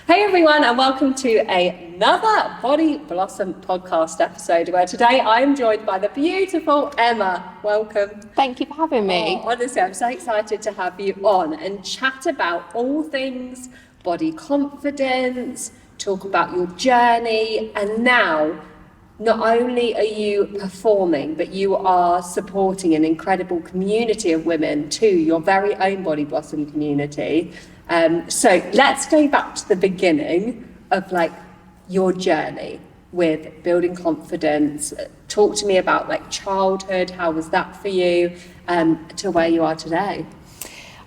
Hey everyone, and welcome to another BodiBlossom podcast episode where today I'm joined by the beautiful Emma. Welcome. Thank you for having me. Honestly, I'm so excited to have you on and chat about all things body confidence, talk about your journey, and now not only are you performing, but you are supporting an incredible community of women too, your very own BodiBlossom community. So let's go back to the beginning of like your journey with building confidence. Talk to me about like childhood, how was that for you, to where you are today?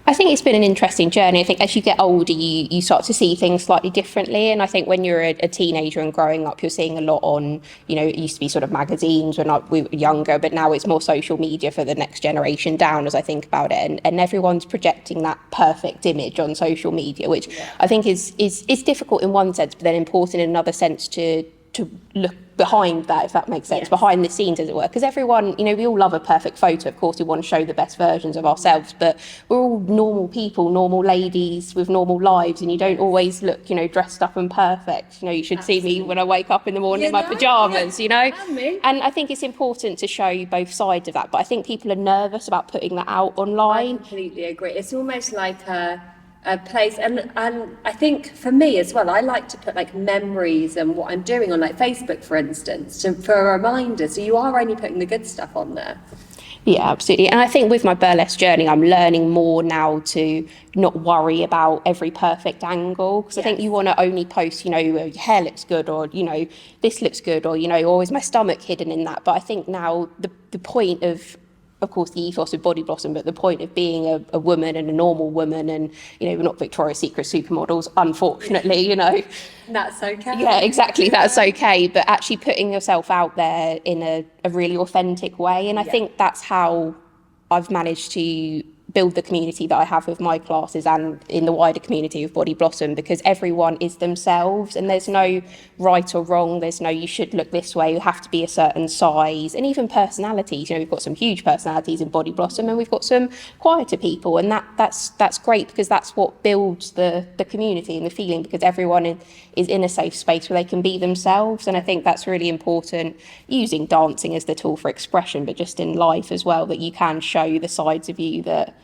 I think it's been an interesting journey. I think as you get older, you start to see things slightly differently. And I think when you're a teenager and growing up, you're seeing a lot on, it used to be sort of magazines when we were younger, but now it's more social media for the next generation down as I think about it. And everyone's projecting that perfect image on social media, which I think is difficult in one sense, but then important in another sense to look behind that, if that makes sense, behind the scenes, as it were. Because everyone, we all love a perfect photo. Of course, we want to show the best versions of ourselves, but we're all normal people, normal ladies with normal lives, and you don't always look, dressed up and perfect. You should see me when I wake up in the morning in my pajamas, And I think it's important to show both sides of that. But I think people are nervous about putting that out online. I completely agree. It's almost like a place, and I think for me as well, I like to put like memories and what I'm doing on like Facebook, for instance, for a reminder. So you are only putting the good stuff on there. Yeah, absolutely. And I think with my burlesque journey, I'm learning more now to not worry about every perfect angle. Because I think you want to only post, your hair looks good, or, this looks good, or, or is my stomach hidden in that? But I think now the point of course, the ethos of BodiBlossom, but the point of being a woman and a normal woman, and we're not Victoria's Secret supermodels, unfortunately. That's okay. Yeah, exactly. That's okay. But actually putting yourself out there in a really authentic way, and I think that's how I've managed to build the community that I have with my classes and in the wider community of BodiBlossom, because everyone is themselves and there's no right or wrong. There's no, you should look this way, you have to be a certain size, and even personalities. We've got some huge personalities in BodiBlossom, and we've got some quieter people, and that's great, because that's what builds the community and the feeling, because everyone is in a safe space where they can be themselves. And I think that's really important, using dancing as the tool for expression, but just in life as well, that you can show the sides of you that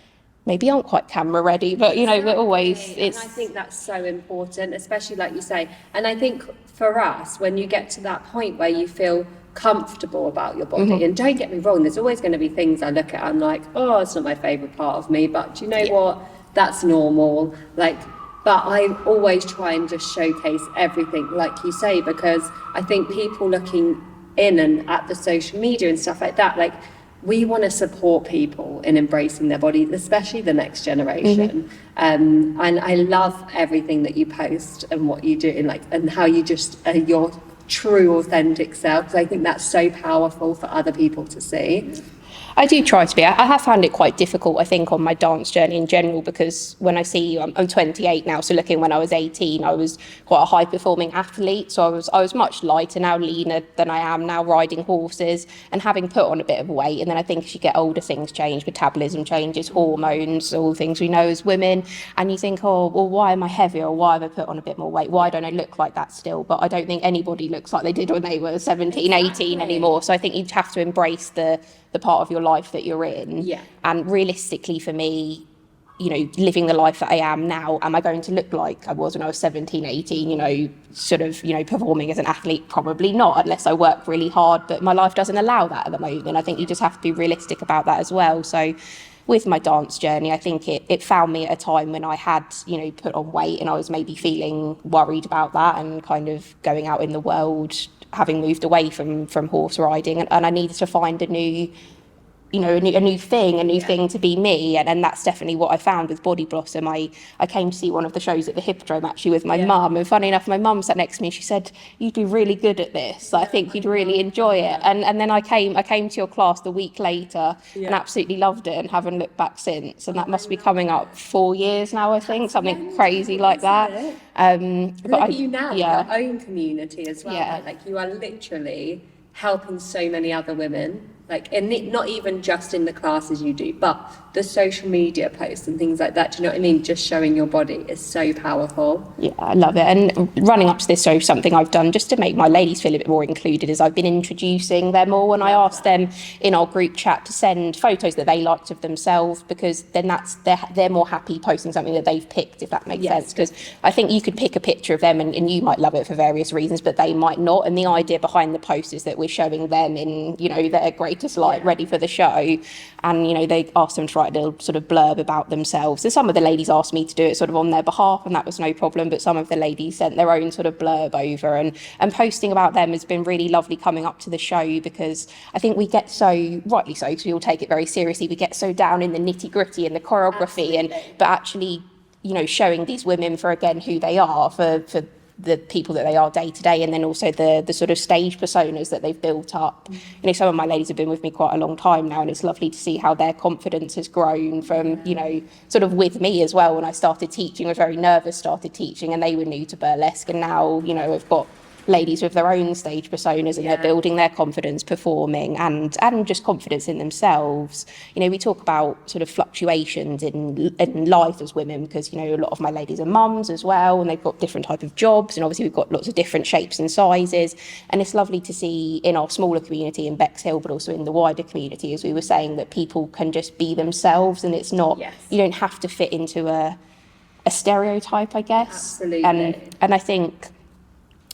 maybe aren't quite camera ready, but but always it's. And I think that's so important, especially like you say. And I think for us, when you get to that point where you feel comfortable about your body, and don't get me wrong, there's always going to be things I look at, I'm like, oh, it's not my favorite part of me, but do you know what? That's normal. But I always try and just showcase everything, like you say, because I think people looking in and at the social media and stuff like that, we want to support people in embracing their bodies, especially the next generation. And I love everything that you post and what you do, and how you just are your true, authentic self. Because I think that's so powerful for other people to see. I do try to be. I have found it quite difficult, I think, on my dance journey in general, because when I see you, I'm 28 now, so looking when I was 18, I was quite a high-performing athlete, so I was much lighter now, leaner than I am now, riding horses and having put on a bit of weight. And then I think as you get older, things change, metabolism changes, hormones, all the things we know as women, and you think, oh, well, why am I heavier, or why have I put on a bit more weight? Why don't I look like that still? But I don't think anybody looks like they did when they were 17, 18 anymore. So I think you have to embrace the part of your life that you're in. And realistically for me, living the life that I am now, am I going to look like I was when I was 17, 18, performing as an athlete? Probably not, unless I work really hard, but my life doesn't allow that at the moment. I think you just have to be realistic about that as well. So with my dance journey, I think it found me at a time when I had, put on weight, and I was maybe feeling worried about that, and kind of going out in the world, having moved away from horse riding, and I needed to find a new thing to be me, and that's definitely what I found with BodiBlossom. I came to see one of the shows at the Hippodrome actually with my mum, and funny enough, my mum sat next to me and she said, "You'd be really good at this. I think you'd really enjoy it." And then I came to your class the week later and absolutely loved it, and haven't looked back since. And that must be coming up 4 years now, I think, something crazy like that. But look at you now, your own community as well. You are literally helping so many other women, not even just in the classes you do, but the social media posts and things like that, do you know what I mean? Just showing your body is so powerful. Yeah, I love it. And running up to this, so something I've done just to make my ladies feel a bit more included is I've been introducing them all, and I asked them in our group chat to send photos that they liked of themselves, because then they're more happy posting something that they've picked, if that makes sense. Because I think you could pick a picture of them and you might love it for various reasons, but they might not. And the idea behind the post is that we're showing them in, you know, their greatest light, ready for the show. And, you know, they asked them to write a little sort of blurb about themselves. And some of the ladies asked me to do it sort of on their behalf, and that was no problem. But some of the ladies sent their own sort of blurb over, and posting about them has been really lovely coming up to the show, because I think we get so, rightly so, because we all take it very seriously, we get so down in the nitty gritty and the choreography, but actually, you know, showing these women for, again, who they are, for the people that they are day to day, and then also the sort of stage personas that they've built up. You know, some of my ladies have been with me quite a long time now, and it's lovely to see how their confidence has grown from, you know, sort of with me as well. When I started teaching, I was very nervous, started teaching, and they were new to burlesque, and now, you know, I've got ladies with their own stage personas, and they're building their confidence performing, and just confidence in themselves. You know, we talk about sort of fluctuations in life as women, because, you know, a lot of my ladies are mums as well, and they've got different type of jobs, and obviously we've got lots of different shapes and sizes, and it's lovely to see in our smaller community in Bexhill, but also in the wider community, as we were saying, that people can just be themselves, and it's not, you don't have to fit into a stereotype, I guess. Absolutely. And I think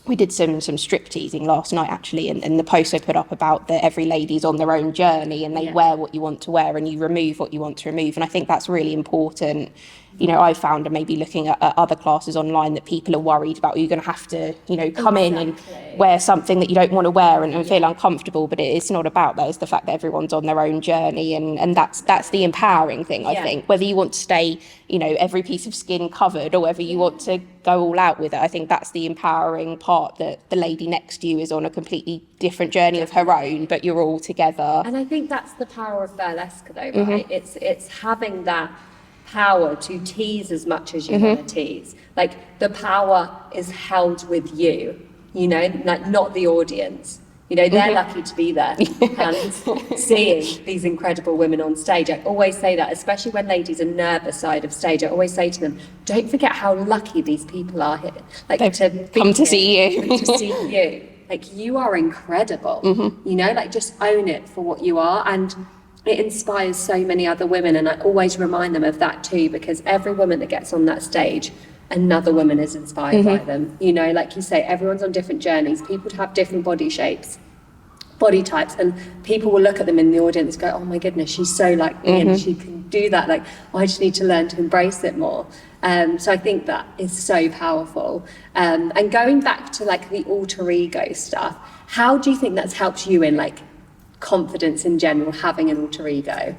we did some strip teasing last night, actually, and the post I put up about that every lady's on their own journey, and they wear what you want to wear, and you remove what you want to remove. And I think that's really important. You know, I found, and maybe looking at other classes online, that people are worried about, you're going to have to, you know, come in and wear something that you don't want to wear and feel uncomfortable. But it's not about that. It's the fact that everyone's on their own journey, and that's the empowering thing, I think. Whether you want to stay, you know, every piece of skin covered, or whether you want to go all out with it, I think that's the empowering part, that the lady next to you is on a completely different journey of her own, but you're all together. And I think that's the power of burlesque, though, right? It's having that power to tease as much as you want to tease. Like, the power is held with you, you know, like, not the audience. You know, they're lucky to be there and seeing these incredible women on stage. I always say that, especially when ladies are nervous side of stage, I always say to them, don't forget how lucky these people are here. Like, they've come to see you. To see you. Like, you are incredible. You know, like, just own it for what you are. And it inspires so many other women, and I always remind them of that too, because every woman that gets on that stage, another woman is inspired by them. You know, like you say, everyone's on different journeys. People have different body shapes, body types, and people will look at them in the audience and go, oh my goodness, she's so like me, and she can do that. Like, I just need to learn to embrace it more. So I think that is so powerful. And going back to like the alter ego stuff, how do you think that's helped you in like confidence in general, having an alter ego?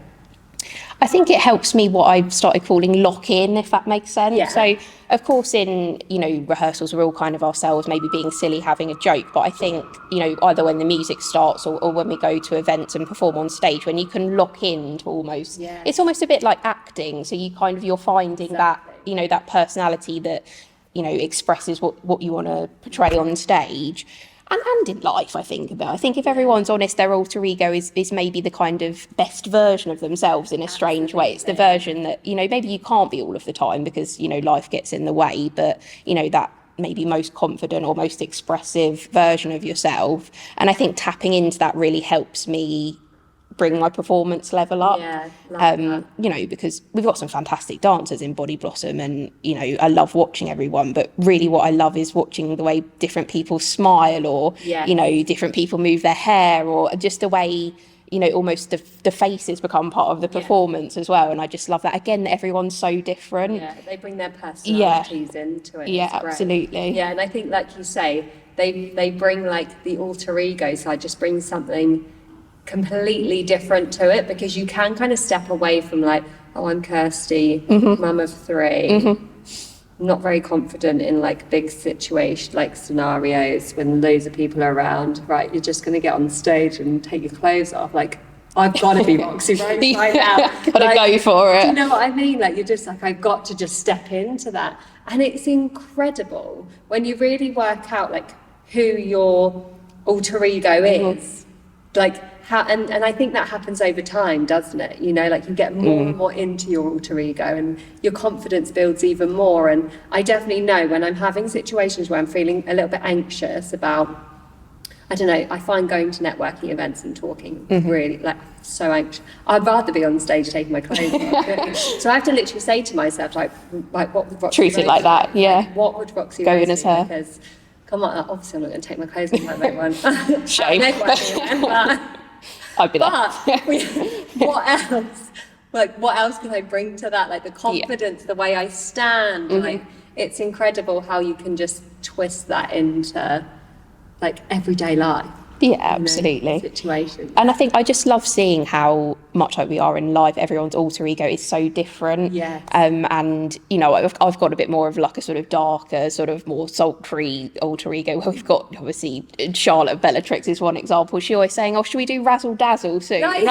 I think it helps me what I've started calling lock-in, if that makes sense. So, of course, in, you know, rehearsals, we're all kind of ourselves, maybe being silly, having a joke. But I think, you know, either when the music starts or when we go to events and perform on stage, when you can lock in to almost, it's almost a bit like acting. So you kind of, you're finding that, you know, that personality that, you know, expresses what you want to portray on stage. And in life, I think if everyone's honest, their alter ego is maybe the kind of best version of themselves in a strange way. It's the version that, you know, maybe you can't be all of the time because, you know, life gets in the way, but, you know, that maybe most confident or most expressive version of yourself. And I think tapping into that really helps me bring my performance level up. You know, because we've got some fantastic dancers in BodiBlossom, and, you know, I love watching everyone, but really what I love is watching the way different people smile, or, you know, different people move their hair, or just the way, you know, almost the faces become part of the performance as well. And I just love that, again, that everyone's so different. They bring their personalities into it. Absolutely. And I think, like you say, they bring like the alter ego side, just brings something completely different to it, because you can kind of step away from like, oh, I'm Kirsty, mum of 3, not very confident in like big situation, like scenarios when loads of people are around, right? You're just going to get on stage and take your clothes off. Like, I've got to be Roxy Rose right now. Gotta go for it. Do you know what I mean? Like, you're just like, I've got to just step into that. And it's incredible when you really work out like who your alter ego is, like and I think that happens over time, doesn't it? You know, like you get more and more into your alter ego and your confidence builds even more. And I definitely know when I'm having situations where I'm feeling a little bit anxious about, I don't know, I find going to networking events and talking really, like, so anxious. I'd rather be on stage taking my clothes off. So I have to literally say to myself, like what would Roxy Treat it like that, yeah. Like, what would Roxy go Rose in as do? her. Because, come on, obviously I'm not going to take my clothes off like everyone. Shame. I'd be there. But what else? Like, what else can I bring to that? Like the confidence, the way I stand. Like, it's incredible how you can just twist that into like everyday life. Yeah, absolutely. Situations. And I think I just love seeing how much like we are in life. Everyone's alter ego is so different. Yes. And, you know, I've got a bit more of like a sort of darker, sort of more sultry alter ego where we've got, obviously, Charlotte Bellatrix is one example. She's always saying, oh, should we do razzle dazzle soon? Nice. And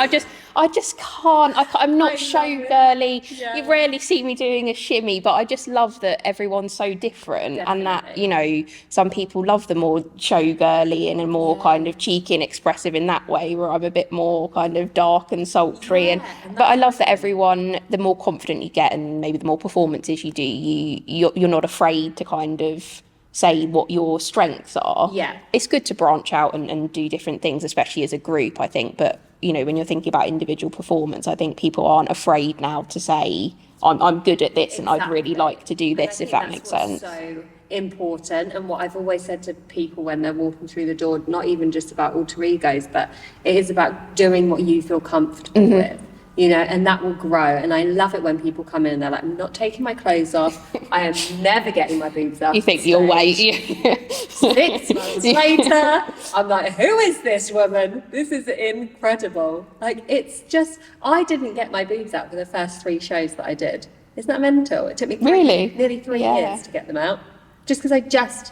I just can't. I'm not show girly. Yeah. You rarely see me doing a shimmy, but I just love that everyone's so different. Definitely. And that, you know, some people love the more show girly and a more kind of cheeky and expressive in that way, where I'm a bit more kind of dark and sultry. But I love that everyone, the more confident you get and maybe the more performances you do, you're not afraid to kind of say what your strengths are. Yeah. It's good to branch out and do different things, especially as a group, I think. But, you know, when you're thinking about individual performance, I think people aren't afraid now to say, I'm good at this and I'd really like to do this, if that makes sense. So important, and what I've always said to people when they're walking through the door, not even just about alter egos, but it is about doing what you feel comfortable with, you know, and that will grow. And I love it when people come in and they're like, I'm not taking my clothes off, I am never getting my boobs up. You think you'll wait. 6 months later, I'm like, who is this woman? This is incredible. Like, it's just, I didn't get my boobs out for the first 3 shows that I did. Isn't that mental? It took me nearly 3 years to get them out. Just because I just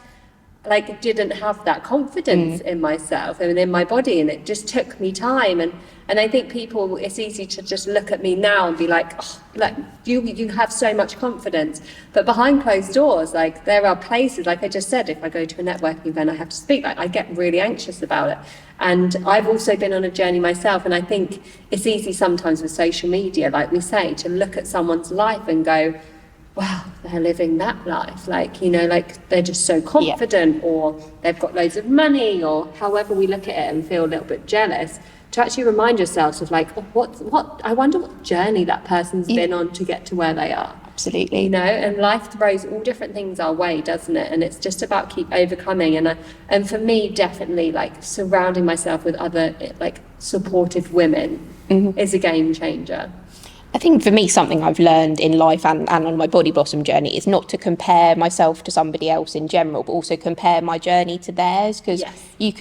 like didn't have that confidence in myself and in my body, and it just took me time. And I think people, it's easy to just look at me now and be like, oh, like you have so much confidence, but behind closed doors, like there are places, like I just said, if I go to a networking event, I have to speak, like I get really anxious about it. And I've also been on a journey myself, and I think it's easy sometimes with social media, like we say, to look at someone's life and go, wow, they're living that life, like, you know, like they're just so confident, or they've got loads of money, or however we look at it and feel a little bit jealous, to actually remind yourselves of like, oh, what I wonder what journey that person's been on to get to where they are. Absolutely. You know, and life throws all different things our way, doesn't it? And it's just about keep overcoming. And for me, definitely, like surrounding myself with other like supportive women is a game changer. I think for me, something I've learned in life and on my BodiBlossom journey is not to compare myself to somebody else in general, but also compare my journey to theirs. Because you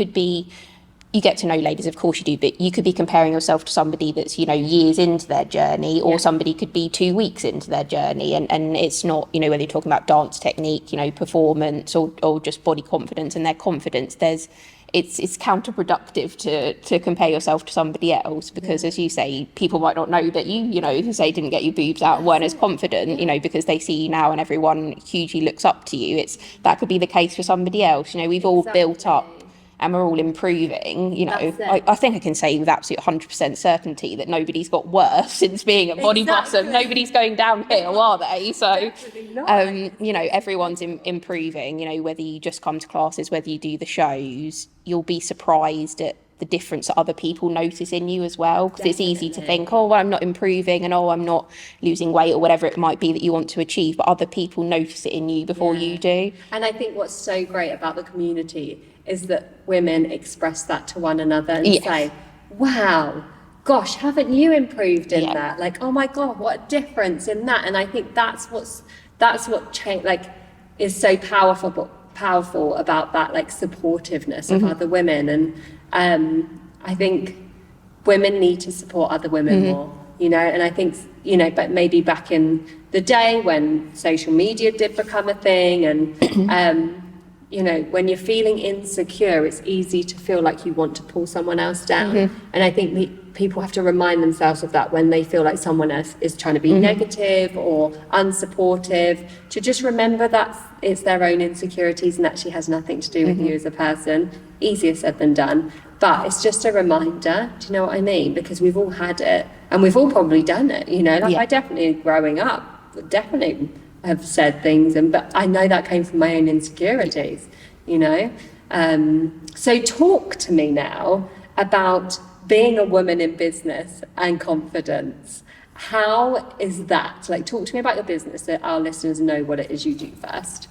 get to know ladies, of course you do, but you could be comparing yourself to somebody that's, you know, years into their journey, or somebody could be 2 weeks into their journey. And it's not, you know, whether you're talking about dance technique, you know, performance or just body confidence and their confidence, it's counterproductive to compare yourself to somebody else, because as you say, people might not know that you know, say didn't get your boobs out and weren't as confident, you know, because they see you now and everyone hugely looks up to you. That could be the case for somebody else. You know, we've all built up and we're all improving, you know. I think I can say with absolute 100% certainty that nobody's got worse since being at BodiBlossom. Nobody's going downhill, are they? So, you know, everyone's improving, you know, whether you just come to classes, whether you do the shows, you'll be surprised at the difference that other people notice in you as well. Because it's easy to think, oh, well, I'm not improving and oh, I'm not losing weight or whatever it might be that you want to achieve, but other people notice it in you before you do. And I think what's so great about the community is that women express that to one another and say, wow, gosh, haven't you improved in that? Like, oh my God, what a difference in that. And I think that's what change, like, is so powerful about that, like, supportiveness of other women. And I think women need to support other women more, you know. And I think, you know, but maybe back in the day when social media did become a thing, and you know, when you're feeling insecure, it's easy to feel like you want to pull someone else down. And I think people have to remind themselves of that when they feel like someone else is trying to be negative or unsupportive, to just remember that it's their own insecurities and actually has nothing to do with you as a person. Easier said than done, but it's just a reminder. Do you know what I mean? Because we've all had it, and we've all probably done it, you know. Like I definitely, growing up, definitely have said things, but I know that came from my own insecurities, you know. So talk to me now about being a woman in business and confidence. How is that? Like, talk to me about your business so our listeners know what it is you do first.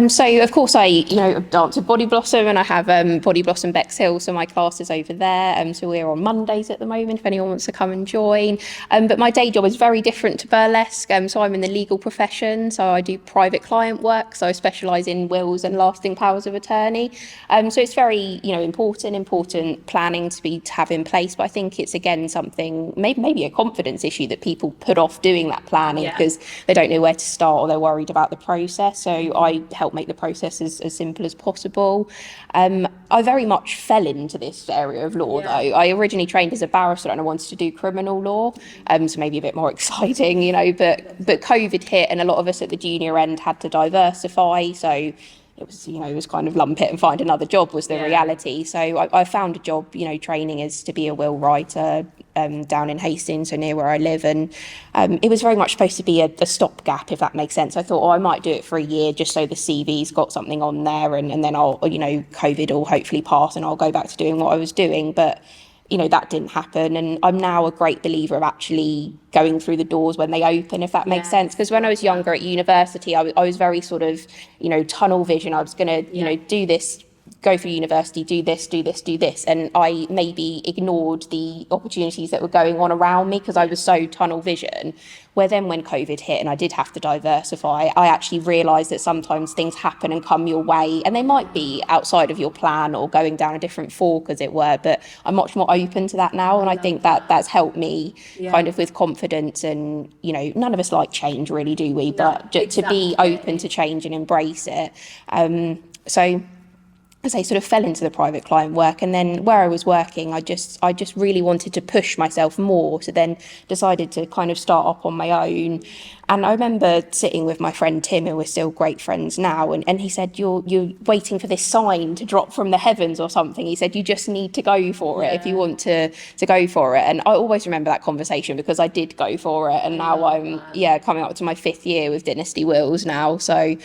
So of course I dance with BodiBlossom, and I have BodiBlossom Bexhill, so my class is over there. So we're on Mondays at the moment if anyone wants to come and join. But my day job is very different to burlesque. So I'm in the legal profession, so I do private client work. So I specialise in wills and lasting powers of attorney. So it's very important planning to have in place. But I think it's again something maybe a confidence issue that people put off doing that planning because they don't know where to start or they're worried about the process. So I help make the process as simple as possible. I very much fell into this area of law though. I originally trained as a barrister and I wanted to do criminal law, so maybe a bit more exciting, you know, but COVID hit and a lot of us at the junior end had to diversify, so it was kind of lump it and find another job was the reality. So I found a job, you know, training as to be a will writer down in Hastings, so near where I live. And it was very much supposed to be a stopgap, if that makes sense. I thought, I might do it for a year just so the CV's got something on there, and then I'll, you know, COVID will hopefully pass and I'll go back to doing what I was doing. But you know, that didn't happen. And I'm now a great believer of actually going through the doors when they open, if that makes sense. Because when I was younger at university, I was very sort of, you know, tunnel vision. I was going to, you know, do this, go through university, do this. And I maybe ignored the opportunities that were going on around me because I was so tunnel vision. Where then when COVID hit and I did have to diversify, I actually realised that sometimes things happen and come your way and they might be outside of your plan or going down a different fork, as it were. But I'm much more open to that now. And I think that's helped me kind of with confidence. And, you know, none of us like change really, do we? But to be open to change and embrace it. So as I sort of fell into the private client work, and then where I was working, I just really wanted to push myself more, so then decided to kind of start up on my own. And I remember sitting with my friend Tim, who we're still great friends now, and he said, you're waiting for this sign to drop from the heavens or something. He said, you just need to go for it if you want to go for it. And I always remember that conversation because I did go for it, and now I'm coming up to my 5th year with Dynasty Wills now. So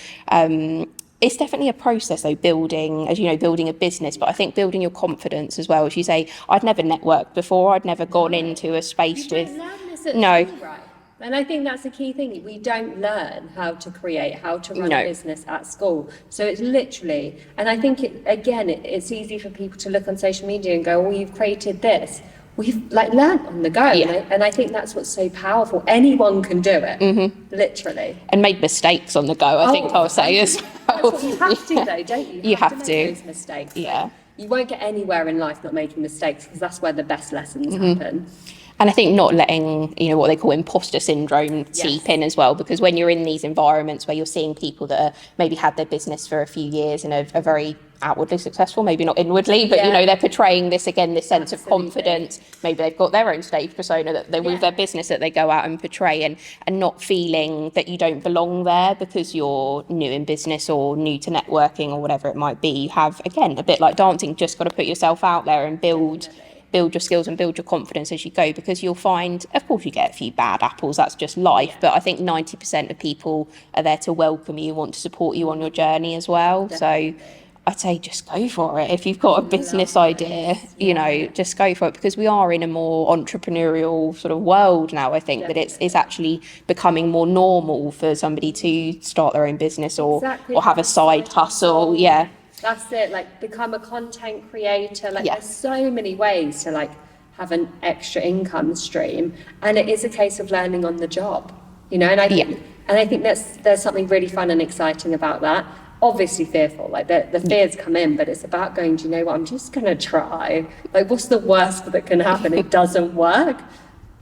it's definitely a process though, building a business, but I think building your confidence as well. As you say, I'd never networked before. I'd never gone into a space with... You don't learn this at school, right? And I think that's the key thing. We don't learn how to create, how to run a business at school. So it's literally, and I think it's easy for people to look on social media and go, well, you've created this. We've learned on the go, and I think that's what's so powerful. Anyone can do it, literally. And make mistakes on the go, I think I'll say as well. That's what you have to though, don't you? You have to make those mistakes. Yeah. You won't get anywhere in life not making mistakes, because that's where the best lessons happen. And I think not letting, you know, what they call imposter syndrome seep in as well, because when you're in these environments where you're seeing people that are maybe had their business for a few years and are very outwardly successful, maybe not inwardly, but, you know, they're portraying this sense of confidence. Maybe they've got their own stage persona that they with their business that they go out and portray, and not feeling that you don't belong there because you're new in business or new to networking or whatever it might be. You have, again, a bit like dancing, just got to put yourself out there and build your skills and build your confidence as you go, because you'll find, of course, you get a few bad apples, that's just life, but I think 90% of people are there to welcome you, want to support you on your journey as well. So I'd say just go for it. If you've got a business idea, you know, just go for it, because we are in a more entrepreneurial sort of world now. I think that it's actually becoming more normal for somebody to start their own business or have a side hustle. Yeah. That's it, become a content creator. There's so many ways to have an extra income stream, and it is a case of learning on the job, you know. And I think there's something really fun and exciting about that. Obviously fearful, the fears come in, but it's about going, do you know what, I'm just gonna try. What's the worst that can happen? It doesn't work.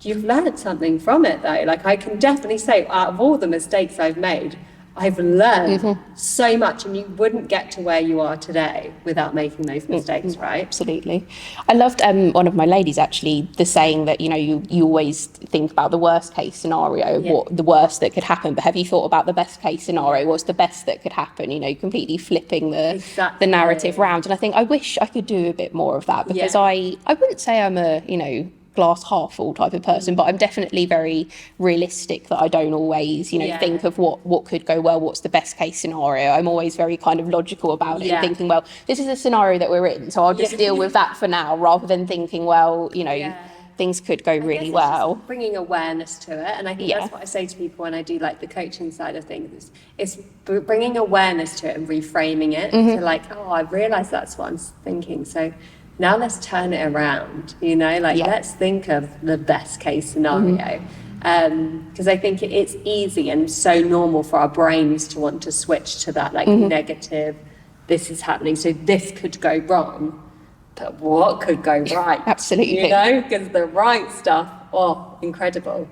You've learned something from it though. I can definitely say, out of all the mistakes I've made, I've learned so much, and you wouldn't get to where you are today without making those mistakes, right? Absolutely. I loved one of my ladies actually, the saying that, you always think about the worst case scenario, what the worst that could happen, but have you thought about the best case scenario? What's the best that could happen? Completely flipping the narrative round. And I think I wish I could do a bit more of that, because I wouldn't say I'm a, glass half full type of person, but I'm definitely very realistic, that I don't always think of what could go well, what's the best case scenario. I'm always very kind of logical about it, and thinking, well, this is a scenario that we're in, so I'll just deal with that for now, rather than thinking, well, things could go really well. It's bringing awareness to it, and I think that's what I say to people when I do like the coaching side of things. It's bringing awareness to it and reframing it to like, oh, I realised that's what I'm thinking, so now let's turn it around, let's think of the best case scenario. Because I think it's easy and so normal for our brains to want to switch to that negative, this is happening, so this could go wrong, but what could go right? Absolutely. Because the right stuff, incredible,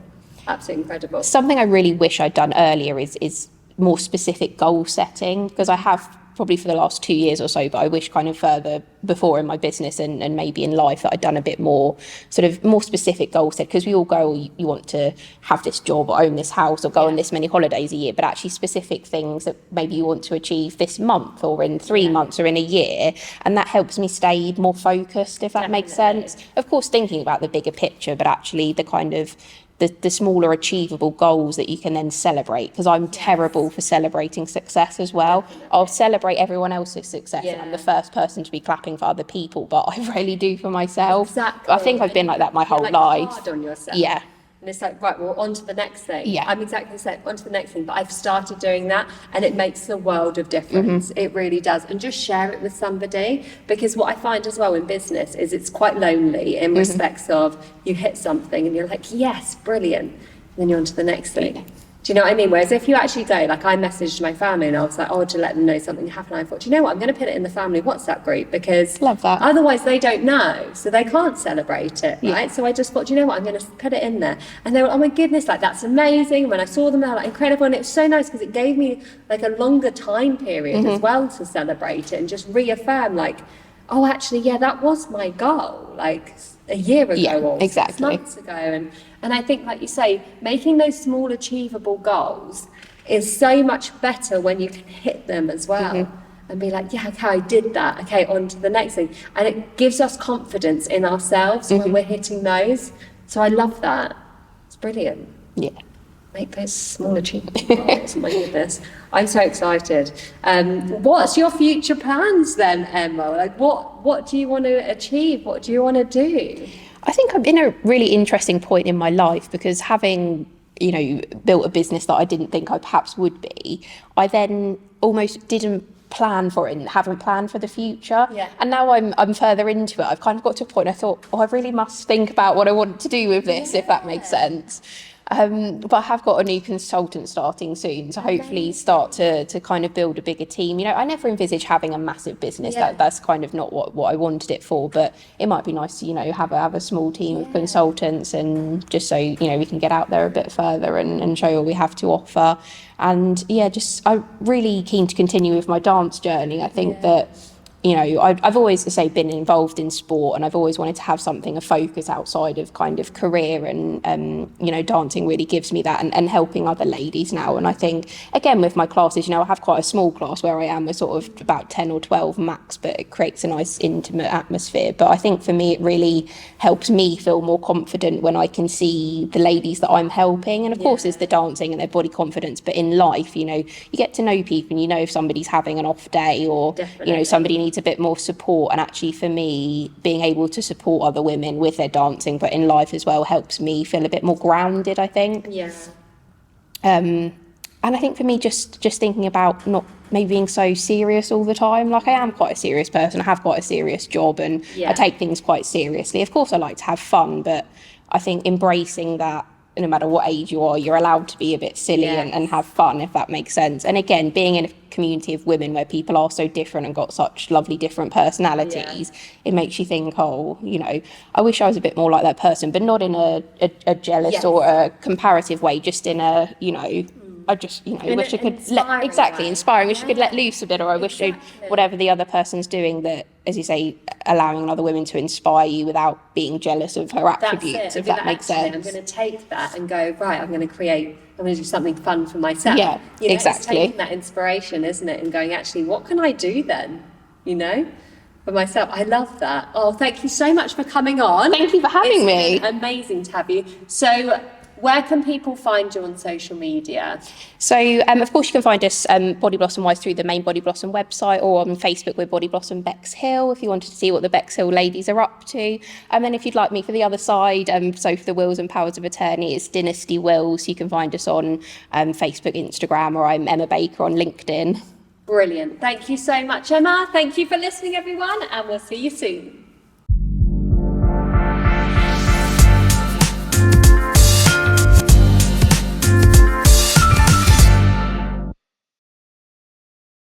absolutely incredible. Something I really wish I'd done earlier is more specific goal setting, because I have probably for the last 2 years or so, but I wish kind of further before in my business and maybe in life that I'd done a bit more sort of more specific goal set, because we all go, you want to have this job or own this house or go on this many holidays a year, but actually specific things that maybe you want to achieve this month or in 3 months or in a year, and that helps me stay more focused, if that makes sense. Of course, thinking about the bigger picture, but actually the kind of the smaller achievable goals that you can then celebrate, because I'm terrible for celebrating success as well. I'll celebrate everyone else's success and I'm the first person to be clapping for other people, but I rarely do for myself. Exactly. I think I've been like that my whole life. Hard on yourself. Yeah. And it's like, right, well, on to the next thing. Yeah. I'm exactly the same, on to the next thing. But I've started doing that, and it makes a world of difference. It really does. And just share it with somebody, because what I find as well in business is it's quite lonely in respects of you hit something and you're like, yes, brilliant. And then you're on to the next thing. Yeah. Do you know what I mean? Whereas if you actually go, like I messaged my family and I was like, to let them know something happened. I thought, do you know what? I'm going to put it in the family WhatsApp group, because love that. Otherwise they don't know, so they can't celebrate it, right? So I just thought, do you know what? I'm going to put it in there. And they were, oh my goodness, like that's amazing. When I saw them, they were like incredible. And it was so nice because it gave me like a longer time period as well to celebrate it and just reaffirm like, oh, actually, that was my goal. Like a year ago or 6 months ago. And I think, like you say, making those small achievable goals is so much better when you can hit them as well and be like, okay, I did that. Okay, on to the next thing. And it gives us confidence in ourselves when we're hitting those. So I love that. It's brilliant. Yeah. Make those small achievable goals. My goodness. I'm so excited. What's your future plans then, Emma? Like what do you want to achieve? What do you want to do? I think I'm in a really interesting point in my life, because having, built a business that I didn't think I perhaps would be, I then almost didn't plan for it and haven't planned for the future. Yeah. And now I'm further into it. I've kind of got to a point I thought, I really must think about what I want to do with this, if that makes sense. But I have got a new consultant starting soon, so hopefully start to kind of build a bigger team. I never envisage having a massive business. That's kind of not what I wanted it for, but it might be nice to, have a small team of consultants, and just so, we can get out there a bit further and show what we have to offer. And I'm really keen to continue with my dance journey. I think that, I've always, been involved in sport, and I've always wanted to have something, a focus outside of kind of career, and, dancing really gives me that, and helping other ladies now. And I think, again, with my classes, I have quite a small class where I am. We're sort of about 10 or 12 max, but it creates a nice intimate atmosphere. But I think for me, it really helps me feel more confident when I can see the ladies that I'm helping. And of course, there's the dancing and their body confidence, but in life, you get to know people, and if somebody's having an off day, or, somebody needs a bit more support. And actually for me, being able to support other women with their dancing but in life as well helps me feel a bit more grounded, I think. And I think for me, just thinking about not maybe being so serious all the time. Like I am quite a serious person, I have quite a serious job, and I take things quite seriously. Of course I like to have fun, but I think embracing that no matter what age you are, you're allowed to be a bit silly and have fun, if that makes sense. And again, being in a community of women where people are so different and got such lovely different personalities, it makes you think, I wish I was a bit more like that person, but not in a jealous or a comparative way, just in a, I just, you know, In wish I an could inspiring way. inspiring, wish I could let Yeah. loose a bit, or I wish I'd, Exactly. whatever the other person's doing, that, as you say, allowing other women to inspire you without being jealous of her That's attributes, it. if that makes sense. I'm going to take that and go, right, I'm going to do something fun for myself. Yeah, you know, exactly. It's taking that inspiration, isn't it? And going, actually, what can I do then? You know, for myself. I love that. Oh, thank you so much for coming on. Thank you for having me. It's been amazing to have you. So, where can people find you on social media? So, of course, you can find us BodiBlossom-wise through the main BodiBlossom website, or on Facebook with BodiBlossom Bexhill, if you wanted to see what the Bexhill ladies are up to. And then if you'd like me for the other side, so for the wills and powers of attorney, it's Dynasty Wills. You can find us on Facebook, Instagram, or I'm Emma Baker on LinkedIn. Brilliant. Thank you so much, Emma. Thank you for listening, everyone, and we'll see you soon.